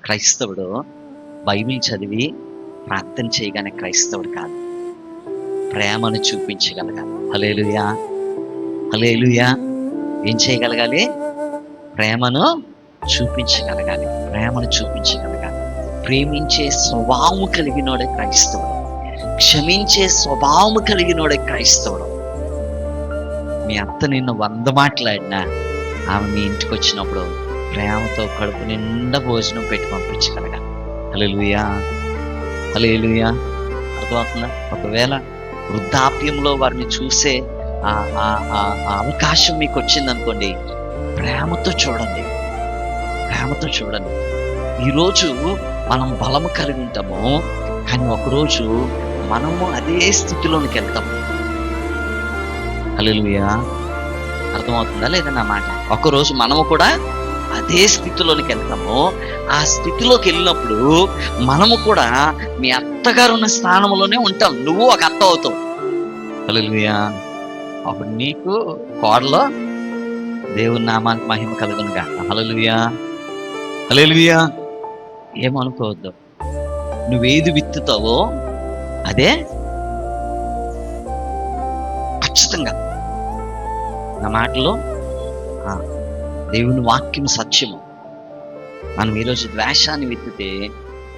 క్రైస్తవుడు బైబిల్ చదివి ప్రార్థన చేయగానే క్రైస్తవుడు కాదు, ప్రేమను చూపించగలగాలి. హల్లెలూయా, హల్లెలూయా. ఏం చేయగలగాలి? ప్రేమను చూపించగలగాలి, ప్రేమను చూపించగలగాలి. ప్రేమించే స్వభావము కలిగినోడే క్రైస్తవుడు, క్షమించే స్వభావము కలిగినోడే క్రైస్తవుడు. మీ అత్త నిన్ను 100 మాట్లాడినా ఆమె మీ ఇంటికి వచ్చినప్పుడు ప్రేమతో కడుపు నిండా భోజనం పెట్టి పంపించగలగాలి. హల్లెలూయా, హల్లెలూయా. అర్థమవుతుందా? ఒకవేళ వృద్ధాప్యంలో వారిని చూసే ఆ అవకాశం మీకు వచ్చిందనుకోండి, ప్రేమతో చూడండి, ప్రేమతో చూడండి. ఈరోజు మనం బలము కలిగి ఉంటాము, కానీ ఒకరోజు మనము అదే స్థితిలోనికి వెళ్తాము. హల్లెలూయా. అర్థమవుతుందా లేదా నా మాట? ఒకరోజు మనము కూడా అదే స్థితిలోనికి వెళ్తాము. ఆ స్థితిలోకి వెళ్ళినప్పుడు మనము కూడా మీ అత్తగారు ఉన్న స్థానంలోనే ఉంటాం. నువ్వు ఒక అత్త అవుతావు. హల్లెలూయా. అప్పుడు నీకు కోడలో దేవుని నామానికి మహిమ కలుగునుగా. హల్లెలూయా, హల్లెలూయా. ఏమనుకోవద్దు, నువ్వేది విత్తుతావో అదే ఖచ్చితంగా. నా మాటలో దేవుని వాక్యం సత్యము. మనం ఈరోజు ద్వేషాన్ని విత్తితే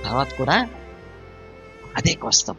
తర్వాత కూడా అదే కోస్తాం.